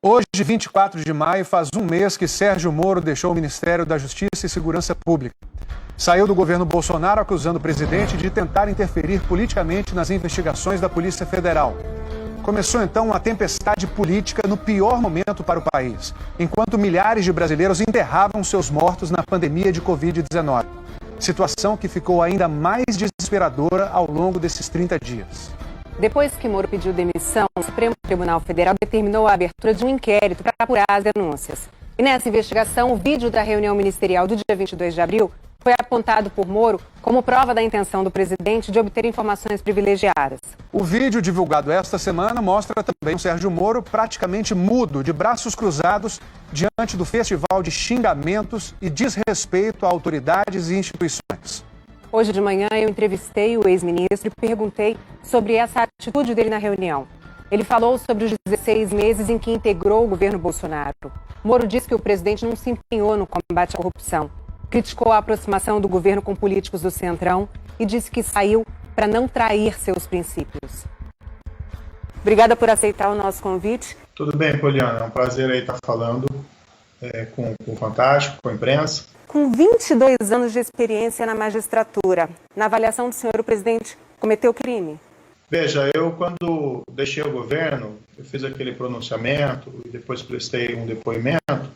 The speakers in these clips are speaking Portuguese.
Hoje, 24 de maio, faz um mês que Sérgio Moro deixou o Ministério da Justiça e Segurança Pública. Saiu do governo Bolsonaro acusando o presidente de tentar interferir politicamente nas investigações da Polícia Federal. Começou então uma tempestade política no pior momento para o país, enquanto milhares de brasileiros enterravam seus mortos na pandemia de Covid-19. Situação que ficou ainda mais desesperadora ao longo desses 30 dias. Depois que Moro pediu demissão, o Supremo Tribunal Federal determinou a abertura de um inquérito para apurar as denúncias. E nessa investigação, o vídeo da reunião ministerial do dia 22 de abril foi apontado por Moro como prova da intenção do presidente de obter informações privilegiadas. O vídeo divulgado esta semana mostra também o Sérgio Moro praticamente mudo, de braços cruzados, diante do festival de xingamentos e desrespeito a autoridades e instituições. Hoje de manhã eu entrevistei o ex-ministro e perguntei sobre essa atitude dele na reunião. Ele falou sobre os 16 meses em que integrou o governo Bolsonaro. Moro disse que o presidente não se empenhou no combate à corrupção. Criticou a aproximação do governo com políticos do Centrão e disse que saiu para não trair seus princípios. Obrigada por aceitar o nosso convite. Tudo bem, Poliana. É um prazer aí estar falando com o Fantástico, com a imprensa. Com 22 anos de experiência na magistratura, na avaliação do senhor, o presidente cometeu crime? Veja, eu quando deixei o governo, eu fiz aquele pronunciamento e depois prestei um depoimento,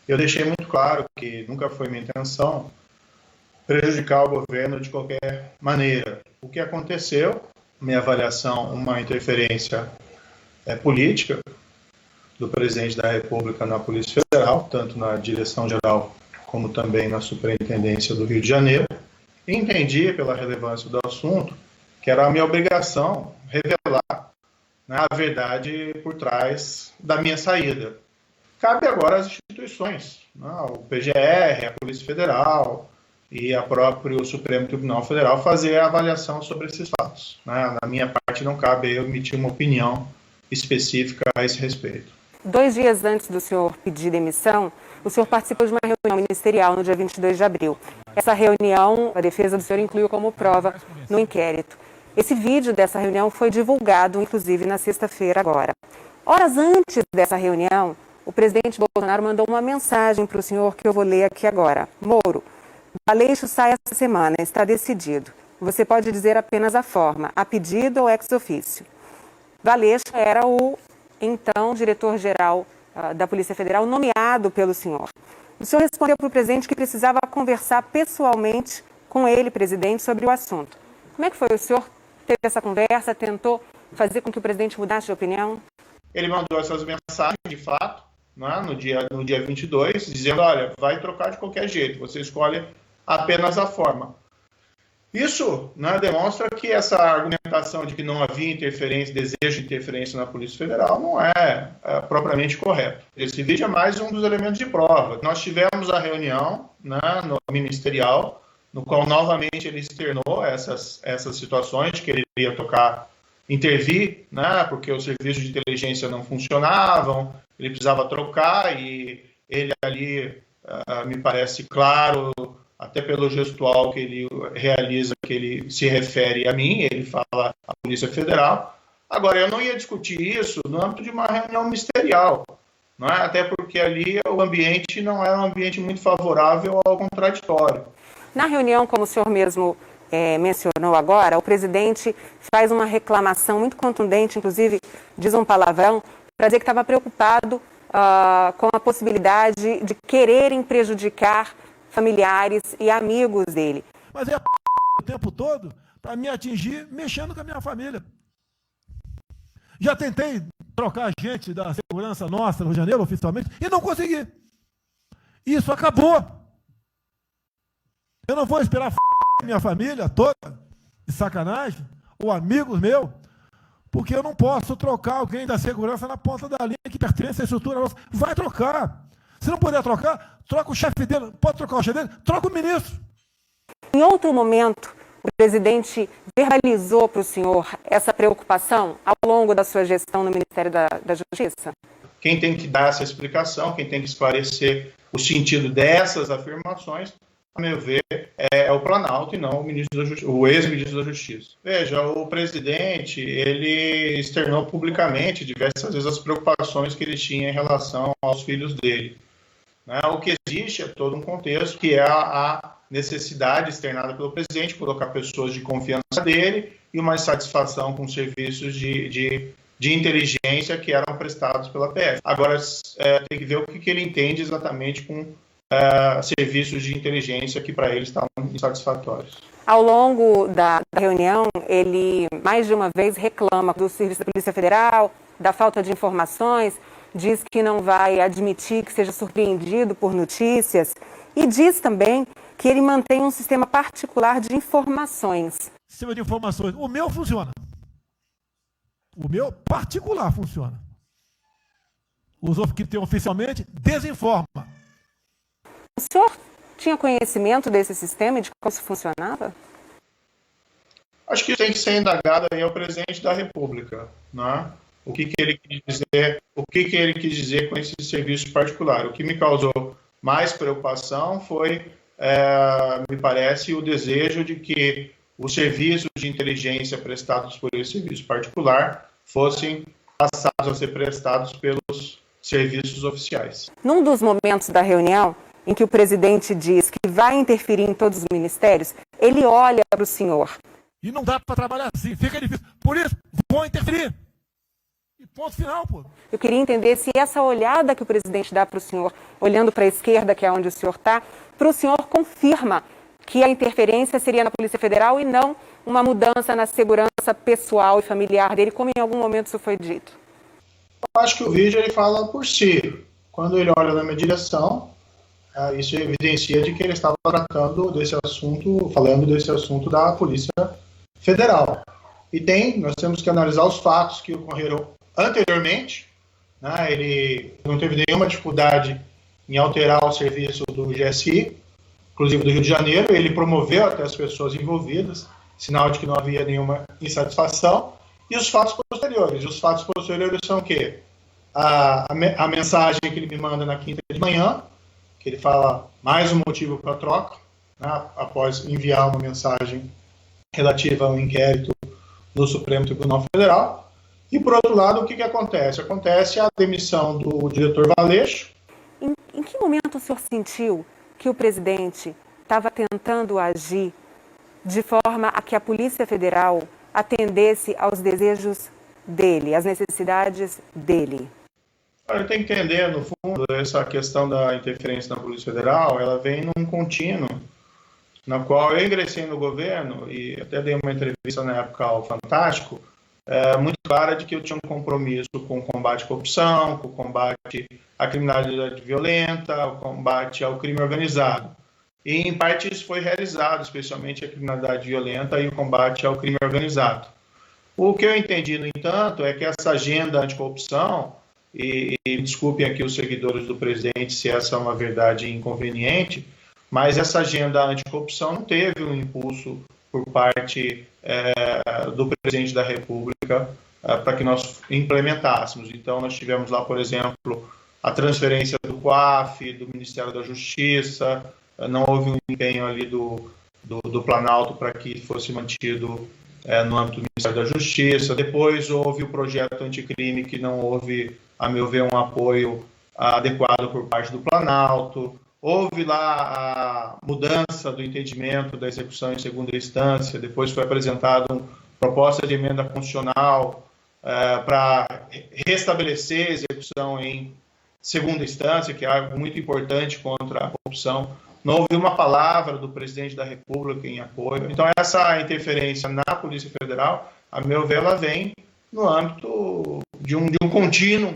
eu deixei muito claro que nunca foi minha intenção prejudicar o governo de qualquer maneira. O que aconteceu, minha avaliação, uma interferência política do presidente da República na Polícia Federal, tanto na direção-geral como também na Superintendência do Rio de Janeiro. Entendi, pela relevância do assunto, que era a minha obrigação revelar, né, a verdade por trás da minha saída. Cabe agora às instituições, né, o PGR, a Polícia Federal e a próprio Supremo Tribunal Federal fazer a avaliação sobre esses fatos. Né. Na minha parte não cabe eu emitir uma opinião específica a esse respeito. 2 dias antes do senhor pedir demissão, o senhor participou de uma reunião ministerial no dia 22 de abril. Essa reunião, a defesa do senhor incluiu como prova no inquérito. Esse vídeo dessa reunião foi divulgado, inclusive, na sexta-feira agora. Horas antes dessa reunião, o presidente Bolsonaro mandou uma mensagem para o senhor que eu vou ler aqui agora. Moro, Aleixo sai essa semana, está decidido. Você pode dizer apenas a forma, a pedido ou ex officio. Aleixo era o então diretor-geral da Polícia Federal, nomeado pelo senhor. O senhor respondeu para o presidente que precisava conversar pessoalmente com ele, presidente, sobre o assunto. Como é que foi? O senhor teve essa conversa, tentou fazer com que o presidente mudasse de opinião? Ele mandou essas mensagens, de fato, né, no dia 22, dizendo, olha, vai trocar de qualquer jeito, você escolhe apenas a forma. Isso, né, demonstra que essa argumentação de que não havia interferência, desejo de interferência na Polícia Federal não é propriamente correto. Esse vídeo é mais um dos elementos de prova. Nós tivemos a reunião, né, no ministerial, no qual novamente ele externou essas situações de que ele iria intervir, né, porque os serviços de inteligência não funcionavam, ele precisava trocar e ele ali, me parece claro, até pelo gestual que ele realiza, que ele se refere a mim, ele fala à Polícia Federal. Agora, eu não ia discutir isso no âmbito de uma reunião ministerial, não é? Até porque ali o ambiente não era um ambiente muito favorável ao contraditório. Na reunião, como o senhor mesmo mencionou agora, o presidente faz uma reclamação muito contundente, inclusive diz um palavrão, para dizer que estava preocupado com a possibilidade de quererem prejudicar familiares e amigos dele. Mas é o tempo todo para me atingir mexendo com a minha família. Já tentei trocar gente da segurança nossa no Rio de Janeiro, oficialmente, e não consegui. Isso acabou. Eu não vou esperar minha família toda, de sacanagem, ou amigos meus, porque eu não posso trocar alguém da segurança na ponta da linha que pertence à estrutura nossa. Vai trocar. Se não puder trocar, troca o chefe dele. Pode trocar o chefe dele? Troca o ministro. Em outro momento, o presidente verbalizou para o senhor essa preocupação ao longo da sua gestão no Ministério da Justiça? Quem tem que dar essa explicação, quem tem que esclarecer o sentido dessas afirmações, a meu ver, é o Planalto e não o ex-ministro da Justiça. Veja, o presidente, ele externou publicamente diversas vezes as preocupações que ele tinha em relação aos filhos dele. Né? O que existe é todo um contexto que é a necessidade externada pelo presidente de colocar pessoas de confiança dele e uma insatisfação com serviços de inteligência que eram prestados pela PF. Agora, tem que ver o que ele entende exatamente com serviços de inteligência que para ele estavam insatisfatórios. Ao longo da reunião, ele mais de uma vez reclama do Serviço da Polícia Federal, da falta de informações, diz que não vai admitir que seja surpreendido por notícias e diz também que ele mantém um sistema particular de informações. Sistema de informações. O meu funciona. O meu particular funciona. Os outros que tem oficialmente desinforma. O senhor tinha conhecimento desse sistema e de como isso funcionava? Acho que tem que ser indagado aí ao presidente da República, né? O que ele quis dizer com esse serviço particular. O que me causou mais preocupação foi, me parece, o desejo de que os serviços de inteligência prestados por esse serviço particular fossem passados a ser prestados pelos serviços oficiais. Num dos momentos da reunião em que o presidente diz que vai interferir em todos os ministérios, ele olha para o senhor. E não dá para trabalhar assim, fica difícil. Por isso, vou interferir. E ponto final, pô. Eu queria entender se essa olhada que o presidente dá para o senhor, olhando para a esquerda, que é onde o senhor está, para o senhor confirma que a interferência seria na Polícia Federal e não uma mudança na segurança pessoal e familiar dele, como em algum momento isso foi dito. Eu acho que o vídeo ele fala por si. Quando ele olha na minha direção, isso evidencia de que ele estava tratando desse assunto, falando desse assunto da Polícia Federal. E nós temos que analisar os fatos que ocorreram anteriormente. Né? Ele não teve nenhuma dificuldade em alterar o serviço do GSI, inclusive do Rio de Janeiro. Ele promoveu até as pessoas envolvidas, sinal de que não havia nenhuma insatisfação. E os fatos posteriores? Os fatos posteriores são o quê? A mensagem que ele me manda na quinta de manhã, que ele fala mais um motivo para a troca, né, após enviar uma mensagem relativa ao inquérito no Supremo Tribunal Federal. E, por outro lado, o que acontece? Acontece a demissão do diretor Valeixo. Em que momento o senhor sentiu que o presidente estava tentando agir de forma a que a Polícia Federal atendesse aos desejos dele, às necessidades dele? Eu tenho que entender, no fundo, essa questão da interferência na Polícia Federal, ela vem num contínuo, na qual eu ingressei no governo e até dei uma entrevista na época ao Fantástico, muito clara de que eu tinha um compromisso com o combate à corrupção, com o combate à criminalidade violenta, o combate ao crime organizado. E, em parte, isso foi realizado, especialmente a criminalidade violenta e o combate ao crime organizado. O que eu entendi, no entanto, é que essa agenda anticorrupção, e desculpem aqui os seguidores do presidente se essa é uma verdade inconveniente, mas essa agenda anticorrupção não teve um impulso por parte do presidente da República para que nós implementássemos. Então, nós tivemos lá, por exemplo, a transferência do COAF, do Ministério da Justiça, não houve um empenho ali do Planalto para que fosse mantido no âmbito do Ministério da Justiça. Depois houve o projeto anticrime, que não houve, a meu ver, um apoio adequado por parte do Planalto. Houve lá a mudança do entendimento da execução em segunda instância. Depois foi apresentada uma proposta de emenda constitucional para restabelecer a execução em segunda instância, que é algo muito importante contra a corrupção. Não houve uma palavra do presidente da República em apoio. Então, essa interferência na Polícia Federal, a meu ver, ela vem no âmbito de um contínuo,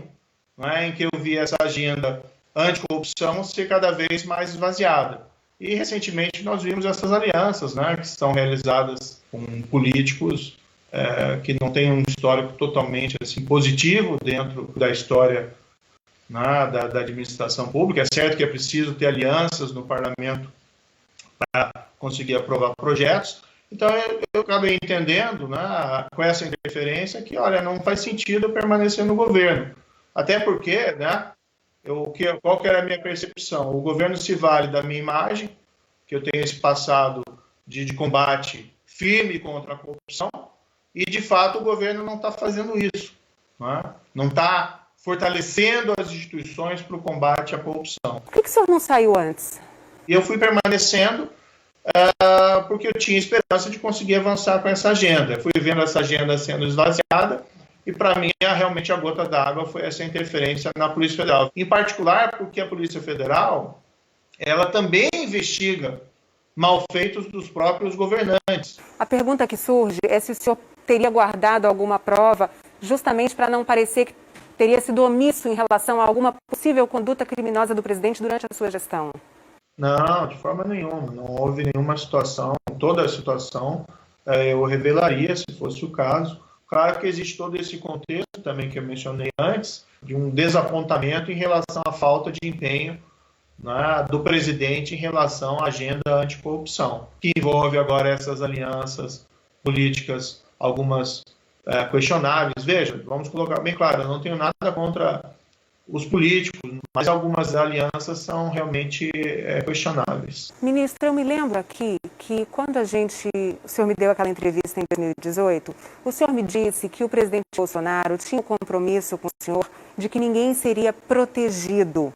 não é, em que eu vi essa agenda anticorrupção ser cada vez mais esvaziada. E, recentemente, nós vimos essas alianças, né, que são realizadas com políticos que não têm um histórico totalmente assim, positivo dentro da história, né, da administração pública. É certo que é preciso ter alianças no parlamento para conseguir aprovar projetos. Então, eu acabei entendendo, né, com essa interferência que, olha, não faz sentido eu permanecer no governo. Até porque, né, qual que era a minha percepção? O governo se vale da minha imagem, que eu tenho esse passado de combate firme contra a corrupção, e, de fato, o governo não está fazendo isso. Não está fortalecendo as instituições para o combate à corrupção. Por que o senhor não saiu antes? Eu fui permanecendo porque eu tinha esperança de conseguir avançar com essa agenda. Eu fui vendo essa agenda sendo esvaziada e, para mim, realmente a gota d'água foi essa interferência na Polícia Federal. Em particular, porque a Polícia Federal ela também investiga malfeitos dos próprios governantes. A pergunta que surge é se o senhor teria guardado alguma prova justamente para não parecer que teria sido omisso em relação a alguma possível conduta criminosa do presidente durante a sua gestão. Não, de forma nenhuma. Não houve nenhuma situação. Toda a situação eu revelaria, se fosse o caso. Claro que existe todo esse contexto também que eu mencionei antes, de um desapontamento em relação à falta de empenho, né, do presidente em relação à agenda anticorrupção, que envolve agora essas alianças políticas, algumas questionáveis. Veja, vamos colocar bem claro, eu não tenho nada contra os políticos, mas algumas alianças são realmente questionáveis. Ministro, eu me lembro aqui que quando o senhor me deu aquela entrevista em 2018, o senhor me disse que o presidente Bolsonaro tinha um compromisso com o senhor de que ninguém seria protegido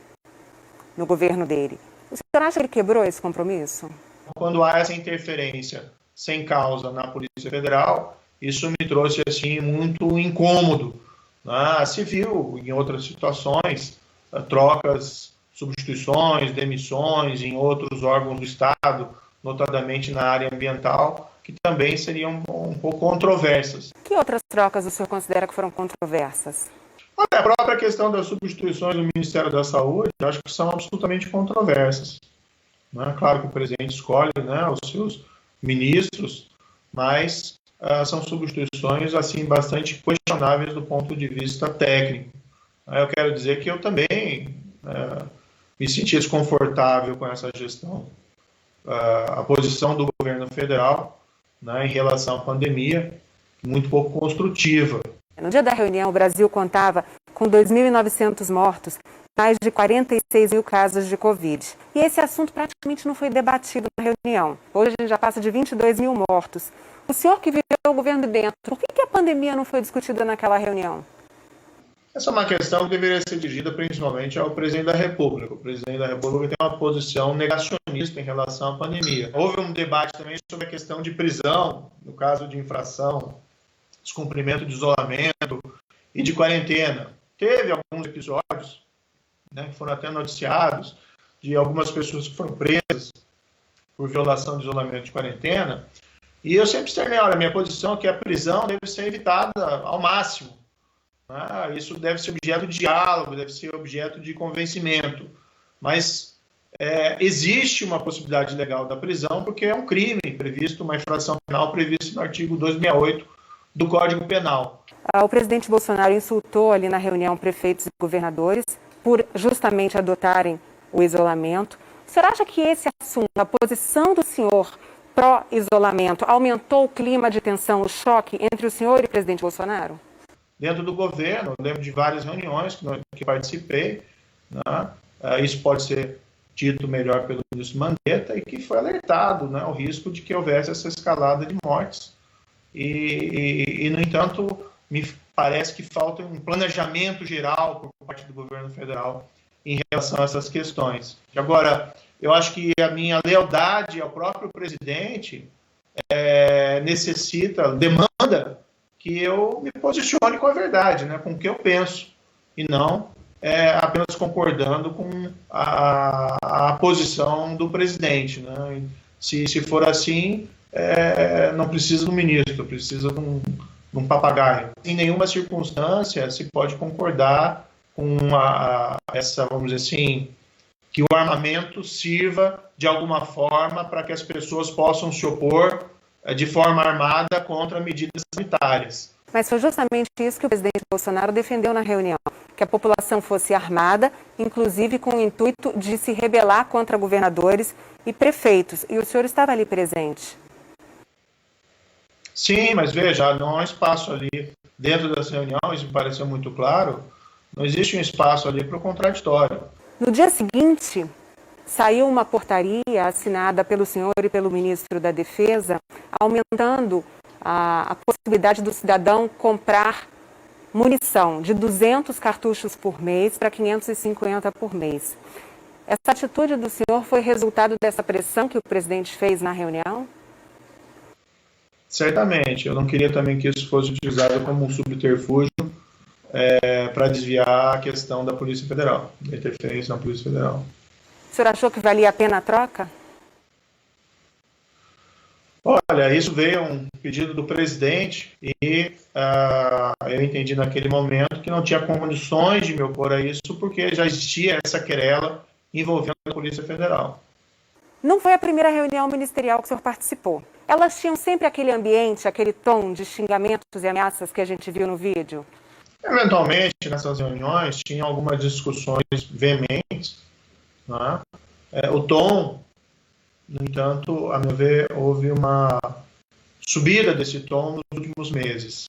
no governo dele. O senhor acha que ele quebrou esse compromisso? Quando há essa interferência sem causa na Polícia Federal, isso me trouxe assim muito incômodo. Se viu em outras situações, trocas, substituições, demissões em outros órgãos do Estado, notadamente na área ambiental, que também seriam um pouco controversas. Que outras trocas o senhor considera que foram controversas? A própria questão das substituições do Ministério da Saúde, eu acho que são absolutamente controversas. Claro que o presidente escolhe os seus ministros, mas são substituições assim bastante questionáveis do ponto de vista técnico. Eu quero dizer que eu também me senti desconfortável com essa gestão. A posição do governo federal em relação à pandemia, muito pouco construtiva. No dia da reunião, o Brasil contava com 2.900 mortos, mais de 46 mil casos de Covid. E esse assunto praticamente não foi debatido na reunião. Hoje a gente já passa de 22 mil mortos. O senhor que viveu o governo de dentro, por que a pandemia não foi discutida naquela reunião? Essa é uma questão que deveria ser dirigida principalmente ao presidente da República. O presidente da República tem uma posição negacionista em relação à pandemia. Houve um debate também sobre a questão de prisão, no caso de infração, descumprimento de isolamento e de quarentena. Teve alguns episódios, que foram até noticiados, de algumas pessoas que foram presas por violação de isolamento de quarentena. E eu sempre externei, minha posição é que a prisão deve ser evitada ao máximo. Isso deve ser objeto de diálogo, deve ser objeto de convencimento. Mas existe uma possibilidade legal da prisão porque é um crime previsto, uma infração penal prevista no artigo 268 do Código Penal. O presidente Bolsonaro insultou ali na reunião prefeitos e governadores por justamente adotarem o isolamento. O senhor acha que esse assunto, a posição do senhor pró-isolamento, aumentou o clima de tensão, o choque entre o senhor e o presidente Bolsonaro? Dentro do governo, eu lembro de várias reuniões que participei, isso pode ser dito melhor pelo ministro Mandetta, e que foi alertado o risco de que houvesse essa escalada de mortes. E, no entanto, me parece que falta um planejamento geral por parte do governo federal em relação a essas questões. Agora, eu acho que a minha lealdade ao próprio presidente demanda que eu me posicione com a verdade, com o que eu penso, e não apenas concordando com a posição do presidente. Se for assim, não precisa do ministro, precisa de um papagaio. Em nenhuma circunstância se pode concordar com essa, vamos dizer assim, que o armamento sirva de alguma forma para que as pessoas possam se opor de forma armada contra medidas sanitárias. Mas foi justamente isso que o presidente Bolsonaro defendeu na reunião, que a população fosse armada, inclusive com o intuito de se rebelar contra governadores e prefeitos. E o senhor estava ali presente. Sim, mas veja, não há espaço ali dentro dessa reunião, isso me pareceu muito claro, não existe um espaço ali para o contraditório. No dia seguinte, saiu uma portaria assinada pelo senhor e pelo ministro da Defesa, aumentando a possibilidade do cidadão comprar munição de 200 cartuchos por mês para 550 por mês. Essa atitude do senhor foi resultado dessa pressão que o presidente fez na reunião? Certamente. Eu não queria também que isso fosse utilizado como um subterfúgio para desviar a questão da Polícia Federal, da interferência na Polícia Federal. O senhor achou que valia a pena a troca? Olha, isso veio um pedido do presidente e eu entendi naquele momento que não tinha condições de me opor a isso porque já existia essa querela envolvendo a Polícia Federal. Não foi a primeira reunião ministerial que o senhor participou. Elas tinham sempre aquele ambiente, aquele tom de xingamentos e ameaças que a gente viu no vídeo? Eventualmente, nessas reuniões, tinha algumas discussões veementes, né? O tom, no entanto, a meu ver, houve uma subida desse tom nos últimos meses.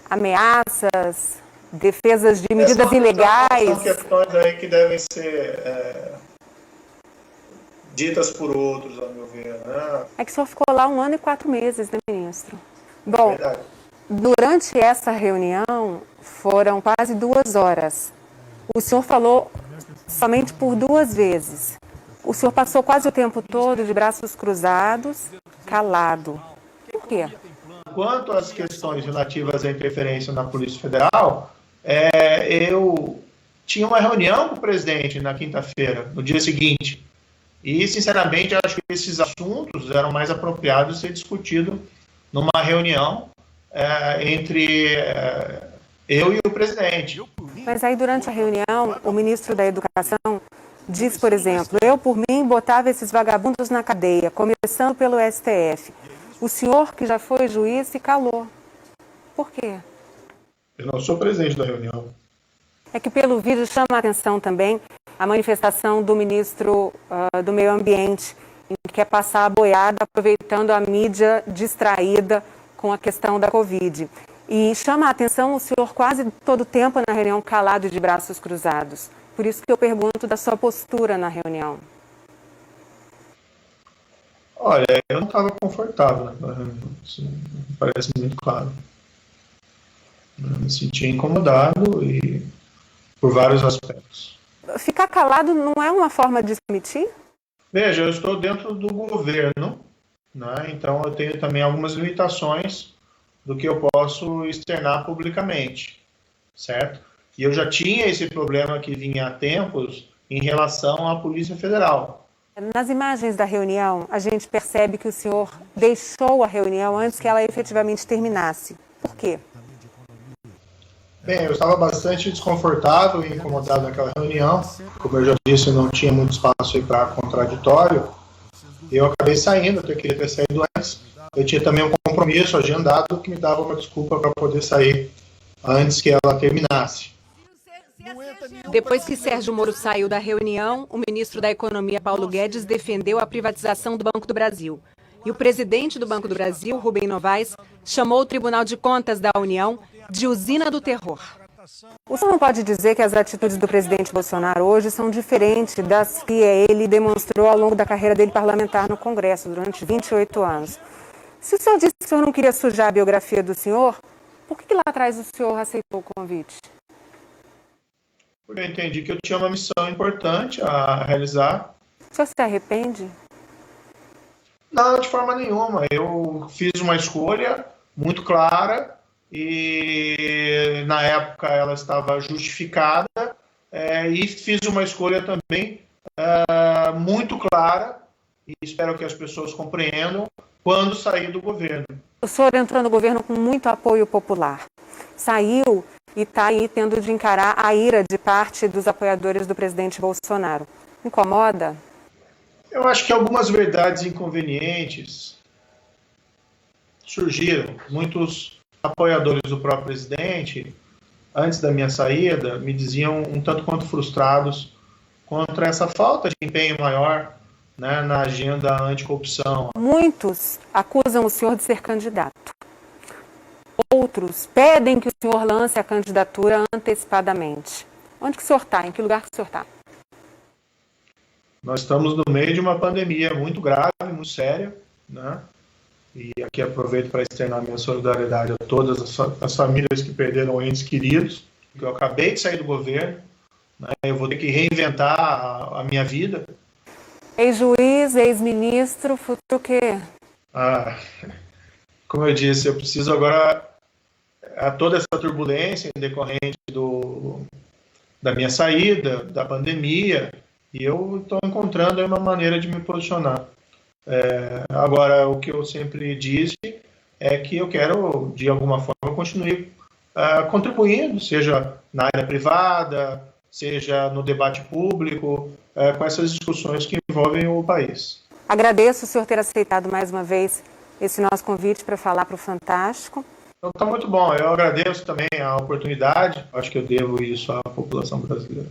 Ameaças, defesas de medidas ilegais. São questões aí que devem ser ditas por outros, a meu ver, né? É que o senhor ficou lá 1 ano e 4 meses, né, ministro? Bom, Verdade. durante essa reunião foram quase 2 horas. O senhor falou somente por 2 vezes. O senhor passou quase o tempo todo de braços cruzados, calado. Por quê? Quanto às questões relativas à interferência na Polícia Federal, eu tinha uma reunião com o presidente na quinta-feira, no dia seguinte. E, sinceramente, eu acho que esses assuntos eram mais apropriados de ser discutidos numa reunião entre eu e o presidente. Mas aí, durante a reunião, o ministro da Educação diz, por exemplo, eu, por mim, botava esses vagabundos na cadeia, começando pelo STF. O senhor, que já foi juiz, se calou. Por quê? Eu não sou presidente da reunião. É que pelo vídeo chama a atenção também a manifestação do ministro do Meio Ambiente, em que quer passar a boiada, aproveitando a mídia distraída com a questão da Covid. E chama a atenção o senhor quase todo o tempo na reunião calado e de braços cruzados. Por isso que eu pergunto da sua postura na reunião. Olha, eu não estava confortável naquela reunião, isso me parece muito claro. Eu me sentia incomodado e por vários aspectos. Ficar calado não é uma forma de se demitir? Veja, eu estou dentro do governo, né? Então eu tenho também algumas limitações do que eu posso externar publicamente, certo? E eu já tinha esse problema que vinha há tempos em relação à Polícia Federal. Nas imagens da reunião, a gente percebe que o senhor deixou a reunião antes que ela efetivamente terminasse. Por quê? Bem, eu estava bastante desconfortável e incomodado naquela reunião. Como eu já disse, eu não tinha muito espaço para contraditório. Eu acabei saindo, eu queria ter saído antes. Eu tinha também um compromisso agendado que me dava uma desculpa para poder sair antes que ela terminasse. Depois que Sérgio Moro saiu da reunião, o ministro da Economia, Paulo Guedes, defendeu a privatização do Banco do Brasil. E o presidente do Banco do Brasil, Rubem Novaes, chamou o Tribunal de Contas da União de usina do terror. O senhor não pode dizer que as atitudes do presidente Bolsonaro hoje são diferentes das que ele demonstrou ao longo da carreira dele parlamentar no Congresso, durante 28 anos. Se o senhor disse que o senhor não queria sujar a biografia do senhor, por que lá atrás o senhor aceitou o convite? Porque eu entendi que eu tinha uma missão importante a realizar. O senhor se arrepende? Não, de forma nenhuma. Eu fiz uma escolha muito clara e na época ela estava justificada e fiz uma escolha também muito clara e espero que as pessoas compreendam quando sair do governo. O senhor entrou no governo com muito apoio popular. Saiu e está aí tendo de encarar a ira de parte dos apoiadores do presidente Bolsonaro. Incomoda? Eu acho que algumas verdades inconvenientes surgiram. Muitos apoiadores do próprio presidente, antes da minha saída, me diziam um tanto quanto frustrados contra essa falta de empenho maior, né, na agenda anticorrupção. Muitos acusam o senhor de ser candidato. Outros pedem que o senhor lance a candidatura antecipadamente. Onde que o senhor está? Em que lugar que o senhor está? Nós estamos no meio de uma pandemia muito grave, muito séria, né? E aqui aproveito para externar minha solidariedade a todas as famílias que perderam entes queridos. Eu acabei de sair do governo, né? Eu vou ter que reinventar a minha vida. Ex-juiz, ex-ministro, futuro o quê? Como eu disse, eu preciso agora, a toda essa turbulência decorrente da minha saída, da pandemia, e eu estou encontrando aí uma maneira de me posicionar. Agora, o que eu sempre disse é que eu quero, de alguma forma, continuar contribuindo, seja na área privada, seja no debate público, com essas discussões que envolvem o país. Agradeço o senhor ter aceitado mais uma vez esse nosso convite para falar para o Fantástico. Então, está muito bom. Eu agradeço também a oportunidade. Acho que eu devo isso à população brasileira.